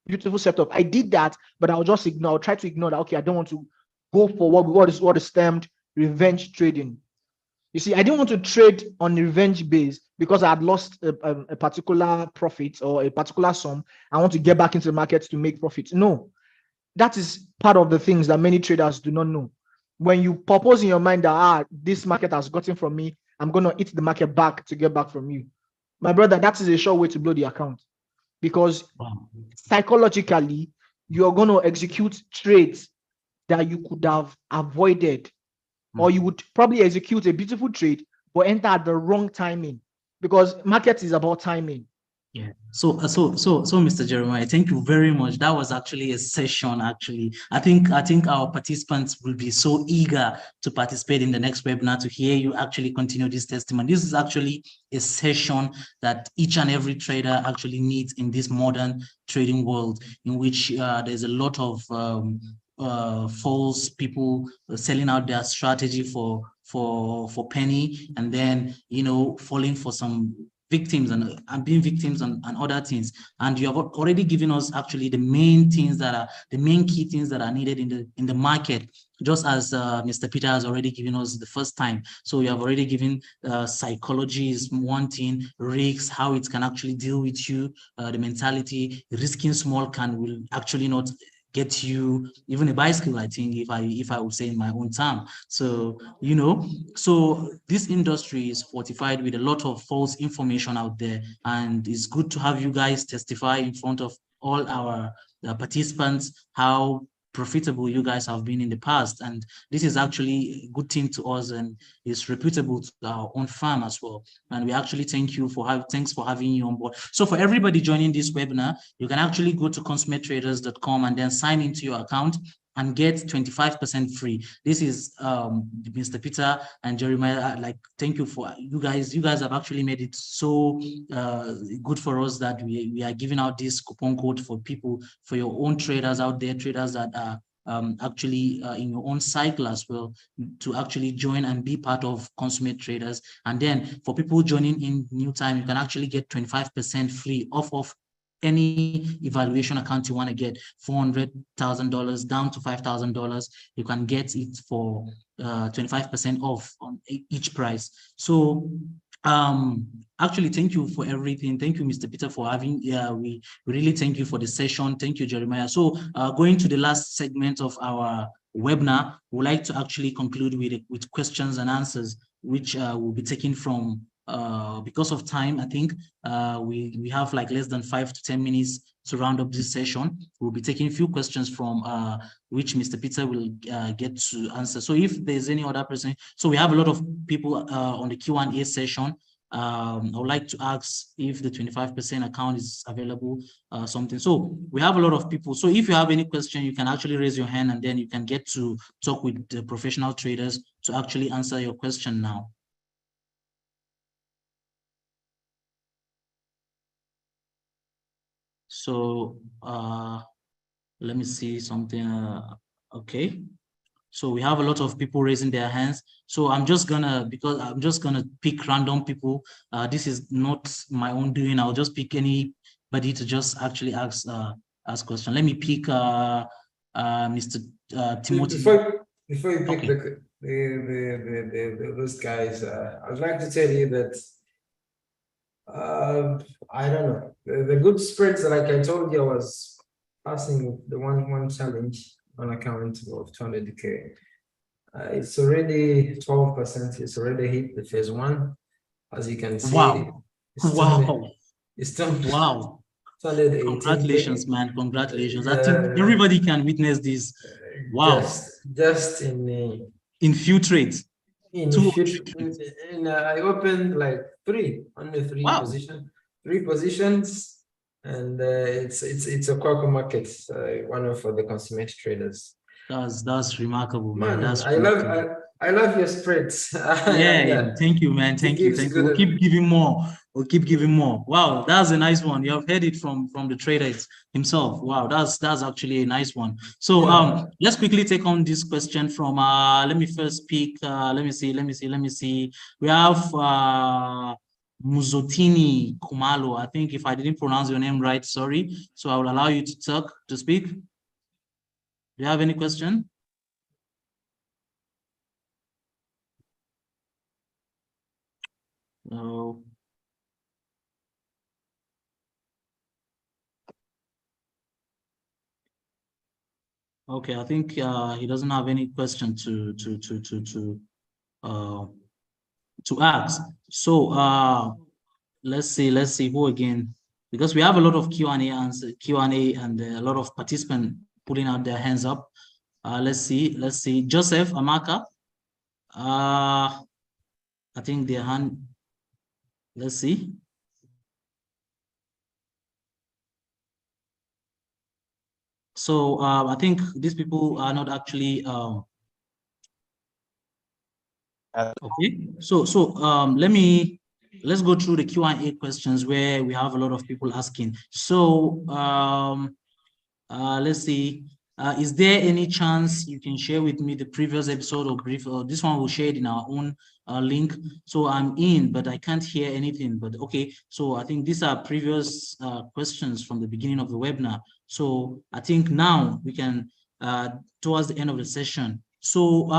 beautiful setup. I did that, but I'll just ignore. I'll try to ignore that. Okay, I don't want to go for what is termed revenge trading. You see, I didn't want to trade on a revenge base because I had lost a particular profit or a particular sum. I want to get back into the market to make profit. No, that is part of the things that many traders do not know. When you purpose in your mind that this market has gotten from me, I'm going to hit the market back to get back from you. My brother, that is a sure way to blow the account, because psychologically, you're going to execute trades that you could have avoided, or you would probably execute a beautiful trade but enter at the wrong timing, because market is about timing. Yeah. So, Mr. Jeremiah, thank you very much. That was actually a session. Actually, I think our participants will be so eager to participate in the next webinar to hear you actually continue this testimony. This is actually a session that each and every trader actually needs in this modern trading world, in which there's a lot of false people selling out their strategy for penny, and then falling for some victims and being victims and other things. And you have already given us actually the main things that are the main key things that are needed in the market, just as Mr. Peter has already given us the first time. So you have already given psychology is one thing, risks, how it can actually deal with you, the mentality. Risking small will actually not get you even a bicycle, I think, if I would say in my own term. So so this industry is fortified with a lot of false information out there, and it's good to have you guys testify in front of all our participants how profitable you guys have been in the past. And this is actually a good thing to us, and is reputable to our own firm as well. And we actually thank you thanks for having you on board. So for everybody joining this webinar, you can actually go to consummatetraders.com and then sign into your account and get 25% free. This is Mr. Peter and Jeremiah. Thank you for you guys. You guys have actually made it so good for us that we are giving out this coupon code for people, for your own traders out there, traders that are actually in your own cycle as well, to actually join and be part of Consummate Traders. And then for people joining in new time, you can actually get 25% free off of any evaluation account you want to get, $400,000 down to $5,000. You can get it for 25% off on each price. So actually, thank you for everything. Thank you, Mr. Peter, for having. We really thank you for the session. Thank you, Jeremiah. So going to the last segment of our webinar, we'd like to actually conclude with questions and answers, which will be taken from. Because of time, I think we have like less than 5 to 10 minutes to round up this session. We'll be taking a few questions from which Mr. Peter will get to answer. So if there's any other person, so we have a lot of people on the Q&A session. I would like to ask if the 25% account is available, something. So we have a lot of people. So if you have any question, you can actually raise your hand, and then you can get to talk with the professional traders to actually answer your question now. So let me see something. Okay. So we have a lot of people raising their hands. So I'm just gonna pick random people. This is not my own doing. I'll just pick anybody to just actually ask question. Let me pick Mr. Timothy. Before you pick those guys, I'd like to tell you that I don't know. The good spreads, like I told you, I was passing the one challenge on account of 200K. It's already 12%. It's already hit the phase one, as you can see. Wow! It's done. Wow! Congratulations, man! Congratulations! I think everybody can witness this. Wow! Just in few trades. I opened like three Wow. positions, and it's a quack market, one of the consummate traders. That's remarkable, man. Man, That's I I love your spreads. Yeah, thank you, man. Thank you. gives We'll good- keep giving more. We'll keep giving more. Wow, that's a nice one. You have heard it from the trader himself. Wow, that's actually a nice one. So Yeah. let's quickly take on this question from let me first pick let me see. We have Muzotini Kumalo. I think if I didn't pronounce your name right, sorry. So I will allow you to speak. Do you have any question? No. Okay, I think he doesn't have any question uh to ask. So let's see who again, because we have a lot of Q&A and a lot of participants putting out their hands up. Let's see. Joseph Amaka. I think their hand. Let's see. So I think these people are not actually okay. So let's go through the Q&A questions where we have a lot of people asking. So let's see. Is there any chance you can share with me the previous episode or brief? This one we'll share it in our own link. So I'm in, but I can't hear anything. But okay, so I think these are previous questions from the beginning of the webinar. So I think now we can, towards the end of the session. So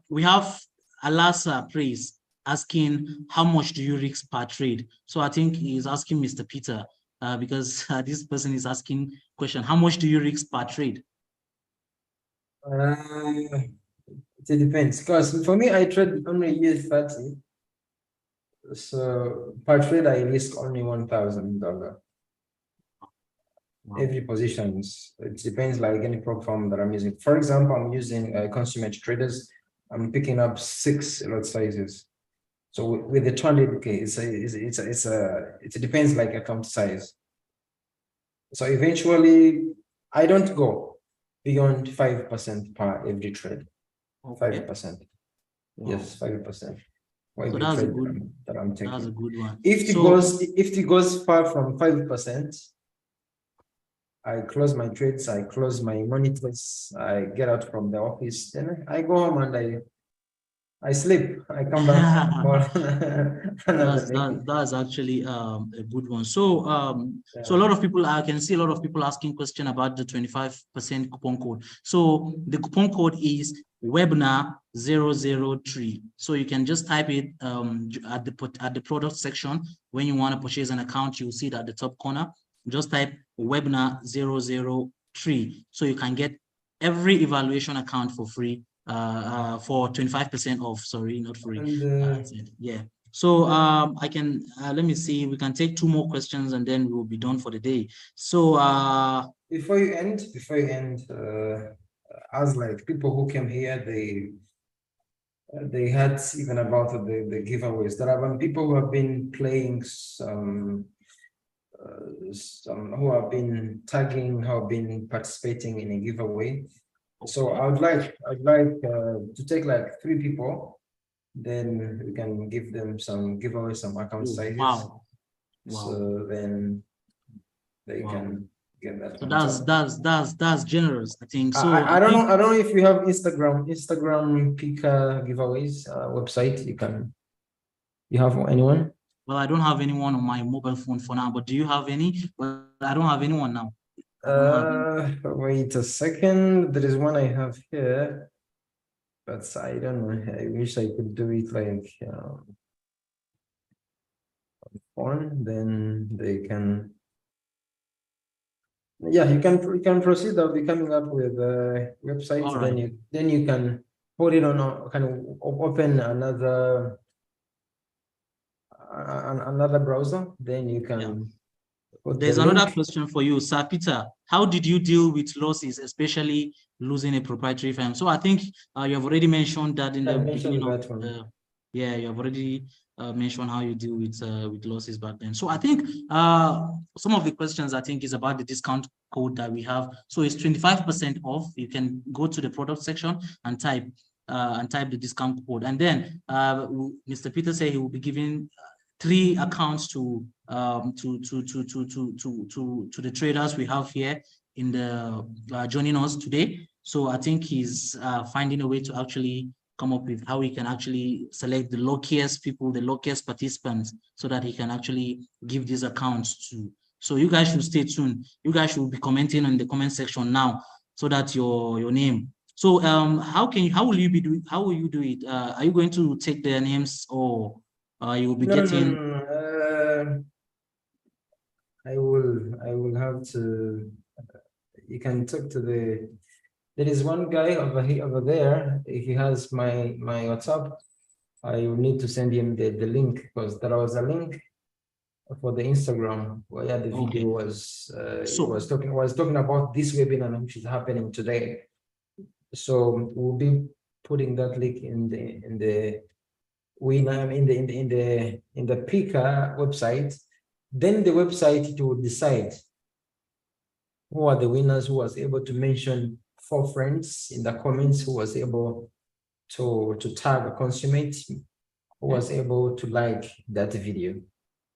we have Alasa Praise asking, how much do you risk per trade? So I think he's asking Mr. Peter, because this person is asking question, how much do you risk per trade? It depends, because for me, I trade only US30. So per trade, I risk only $1,000. Wow. Every position, it depends like any prop firm that I'm using. For example, I'm using consummate traders. I'm picking up 6 lot sizes. So with the 200K, it depends like account size. So eventually, I don't go beyond 5% per every trade. 5%. Wow. Yes, 5%. So that's a good, that I'm taking. that's a good one. If it goes far from 5%, I close my trades, I close my monitors, I get out from the office, then I go home and I sleep. I come back more. That's actually a good one. So so a lot of people, I can see a lot of people asking question about the 25% coupon code. So the coupon code is webinar 003. So you can just type it at the product section. When you want to purchase an account, you'll see it at the top corner. Just type webinar 003. So you can get every evaluation account for free, for 25% off. Sorry, not free. And, yeah. So I can let me see. We can take 2 more questions and then we will be done for the day. So before you end, as like people who came here, they had even about the giveaways. There have been people who have been playing some who have been tagging, who have been participating in a giveaway. So I'd like to take like 3 people, then we can give them some giveaway, some account sizes. Wow. So then they can get that. So that's generous, I think. So I don't know if you have Instagram Pika giveaways website. You have anyone? Well, I don't have anyone on my mobile phone for now, but do you have any? Well, I don't have anyone now. Wait a second. There is one I have here, but I don't know. I wish I could do it like on. Then they can. Yeah, you can proceed. I'll be coming up with websites. Right. Then you can put it on kind of open another browser. Then you can. Yeah. There's another question for you, Sir Peter. How did you deal with losses, especially losing a proprietary firm? So I think you have already mentioned that in the beginning of yeah, you have already mentioned how you deal with losses back then. So I think some of the questions I think is about the discount code that we have. So it's 25% off. You can go to the product section and type and type the discount code. And then Mr. Peter said he will be giving 3 accounts to the traders we have here in the joining us today. So I think he's finding a way to actually come up with how he can actually select the luckiest people, the luckiest participants, so that he can actually give these accounts to. So you guys should stay tuned. You guys should be commenting in the comment section now, so that your name. So how will you do it? Are you going to take their names, or you will be getting? No. I will have to. You can talk to the. There is one guy over there. If he has my WhatsApp, I will need to send him the link, because there was a link for the Instagram where the video was was talking about this webinar which is happening today. So we'll be putting that link in the Pika website. Then the website will decide who are the winners, who was able to mention 4 friends in the comments, who was able to tag a consummate, who was able to like that video.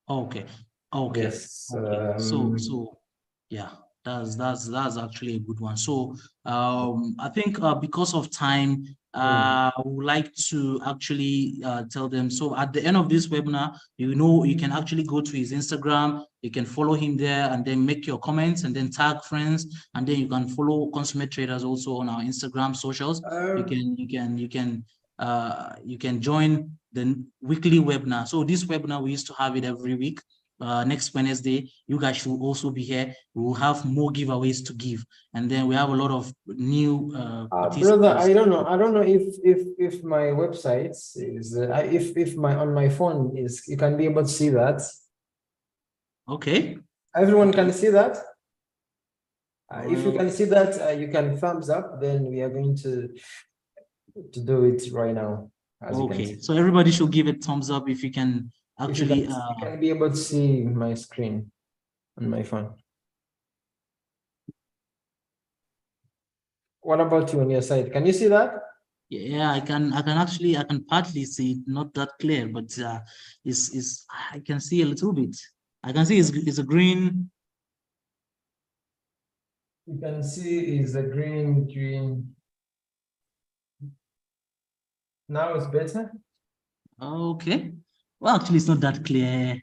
Okay. Yes. Okay. So yeah, that's actually a good one. So I think because of time, I would like to actually tell them. So at the end of this webinar, you can actually go to his Instagram, you can follow him there, and then make your comments, and then tag friends, and then you can follow Consummate Traders also on our Instagram socials. You can join the weekly webinar. So this webinar, we used to have it every week. Next Wednesday, you guys should also be here. We will have more giveaways to give, and then we have a lot of new brother, I don't know if my website is if my on my phone is, you can be able to see that. Okay. Everyone can see that. If you can see that, you can thumbs up. Then we are going to do it right now. Okay, so everybody should give it thumbs up if you can actually. You can be able to see my screen on my phone. What about you on your side? Can you see that? Yeah, I can partly see it, not that clear, but is I can see a little bit. I can see it's a green. You can see is a green. Now it's better. Okay. Well, actually, it's not that clear.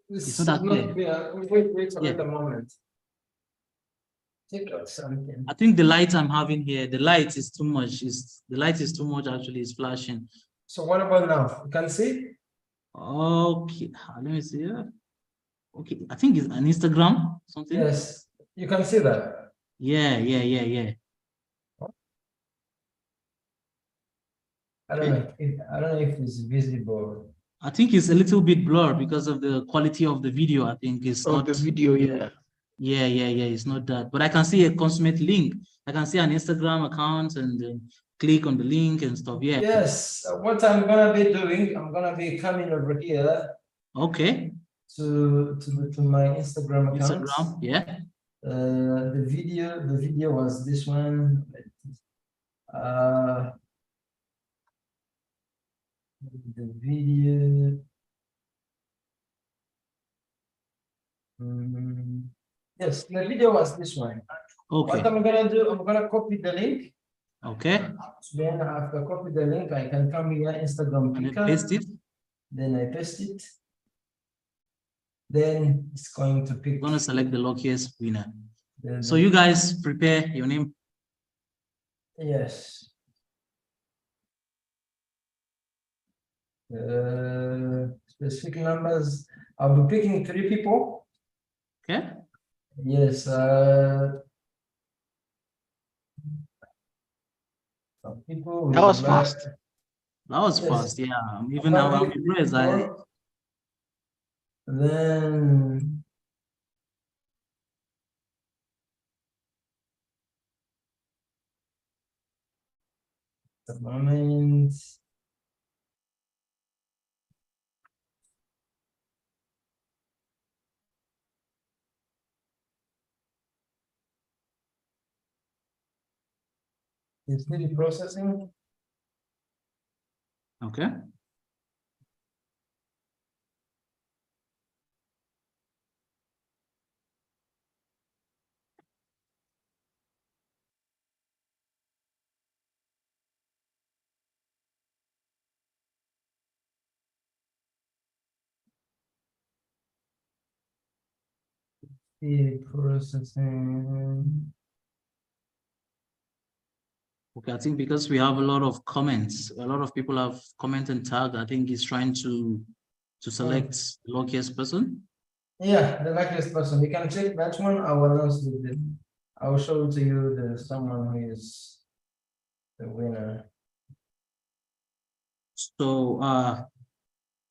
It's not that clear. Wait a moment. Check out something. I think the light I'm having here, the light is too much. The light is too much, actually, it's flashing. So what about now? You can see? Okay, let me see. Okay, I think it's an Instagram, something. Yes, you can see that. Yeah. I don't know if it's visible. I think it's a little bit blurred because of the quality of the video. I think it's not the video, yeah. Yeah, it's not that. But I can see a consummate link. I can see an Instagram account and click on the link and stuff. Yeah. Yes, what I'm gonna be doing, I'm gonna be coming over here. Okay. To my Instagram account. Instagram, yeah. The video was this one. The video. Yes, the video was this one. Okay. What I'm gonna do, I'm gonna copy the link. Okay. Then after copy the link, I can come here, Instagram, and then paste it. Then I paste it. Then it's going to pick. I'm gonna select the luckiest winner. So you guys prepare your name. Yes. Specific numbers. I'll be picking 3 people. Okay. Yes. People. That was fast. That was fast. Yeah. Even now, I'm impressed. Then. The moment. It's really processing. Okay. The processing. Okay, I think because we have a lot of comments, a lot of people have comment and tag. I think he's trying to select the luckiest person. Yeah, the luckiest person. You can check that one. I will announce it. I will show to you the someone who is the winner. So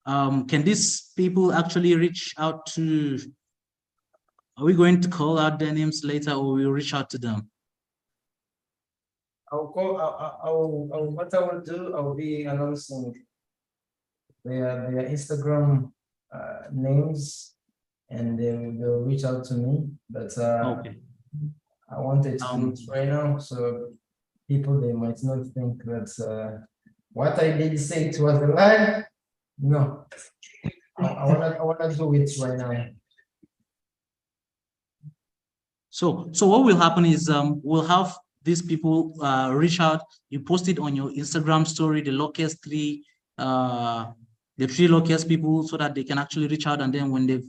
can these people actually reach out to, are we going to call out their names later, or we'll reach out to them? I'll call. What I will do, I will be announcing their Instagram names, and they'll reach out to me. But Okay. I wanted to do it right now, so people they might not think that what I did say it was a lie. No, I wanna do it right now. So what will happen is we'll have these people reach out. You post it on your Instagram story, the luckiest three, the three luckiest people, so that they can actually reach out, and then when they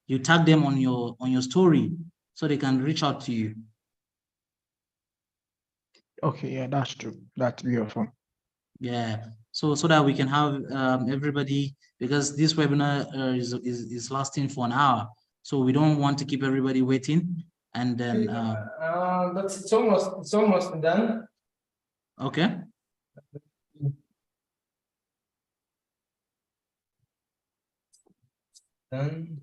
you tag them on your story, so they can reach out to you. Okay, yeah, that's true. That's beautiful. Yeah, so that we can have everybody, because this webinar is lasting for an hour, so we don't want to keep everybody waiting. And then But it's almost done. okay. Done.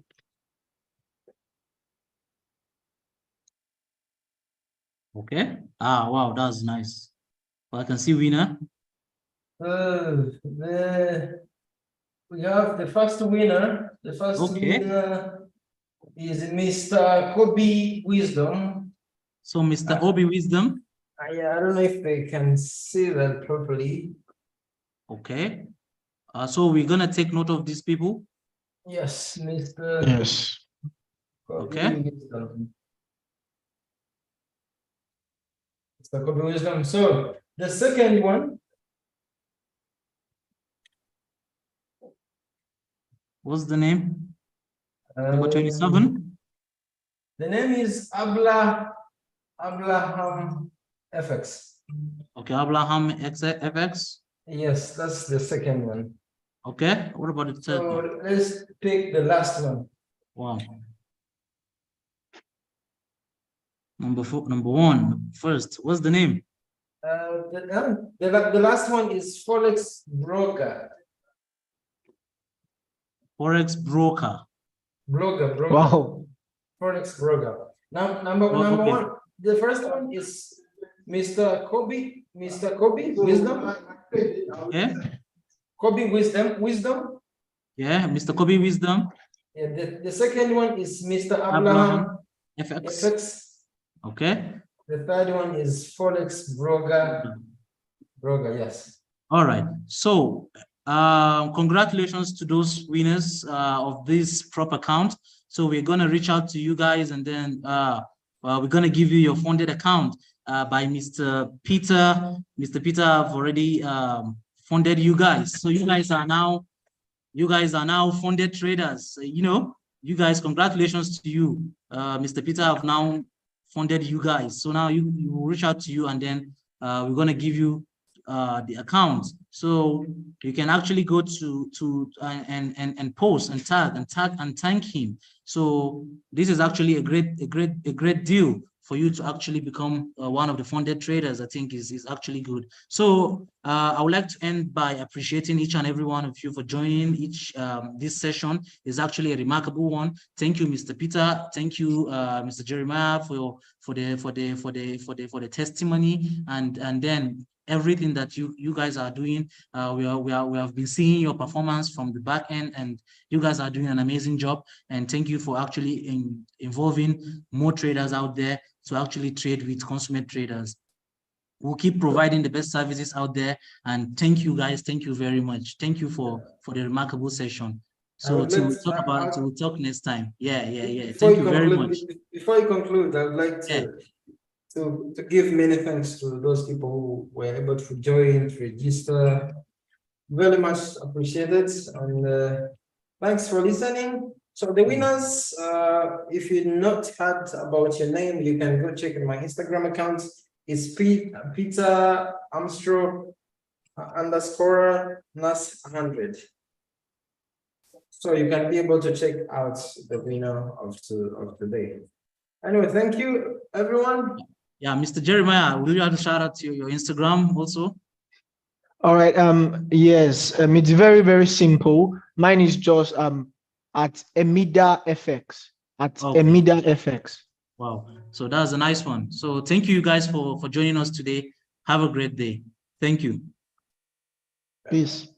Okay. Wow, that's nice. Well, I can see winner. We have the first winner. The first Okay. winner is Mr. Kobe Wisdom. So Mr. Obi Wisdom. I don't know if they can see that properly. Okay. So we're gonna take note of these people. Yes, Mr. Yes. Kobe Okay. Wisdom. Mr. Kobe Wisdom. So the second one. What's the name? Number 27. The name is Abraham FX. Okay, Abraham FX. Yes, that's the second one. Okay. What about the third So one? let's pick the last one. Wow. Number one. First, what's the name? The last one is Forex Broker. Forex broker. Broker. Wow. Forex Broker. Now, number okay. one. The first one is Mr. Kobe Wisdom. Okay. Kobe Wisdom. Yeah, Mr. Kobe Wisdom. And the second one is Mr. Abraham Abraham FX. FX. Okay. The third one is Forex Broker. Yes. All right. So congratulations to those winners of this prop account. So we're gonna reach out to you guys, and then we're gonna give you your funded account by Mr. Peter. Mr. Peter have already funded you guys. So you guys are now funded traders. You know, you guys, congratulations to you. Mr. Peter have now funded you guys. So now you will reach out to you, and then we're gonna give you the account, so you can actually go to and post and tag and thank him. So this is actually a great deal for you to actually become one of the funded traders. I think is actually good. So I would like to end by appreciating each and every one of you for joining this session. Is actually a remarkable one. Thank you, Mr. Peter. Thank you, Mr. Jeremiah, for the testimony, and then everything that you guys are doing. We have been seeing your performance from the back end, and you guys are doing an amazing job. And thank you for actually involving more traders out there to actually trade with consummate traders. we'll keep providing the best services out there. And thank you guys. Thank you very much. Thank you for the remarkable session. So till we talk about it, we'll talk next time. Yeah. Thank you very much. Before you conclude, I would like to give many thanks to those people who were able to join, to register. Very much appreciated, and thanks for listening. So the winners, if you not heard about your name, you can go check in my Instagram account. It's Peter Armstrong _ NAS 100. So you can be able to check out the winner of today. Anyway, thank you, everyone. Yeah, Mr. Jeremiah, will you have to shout out to your Instagram also? All right. Yes. It's very, very simple. Mine is just at Emida FX. Emida FX. Wow. So that's a nice one. So thank you guys for joining us today. Have a great day. Thank you. Peace.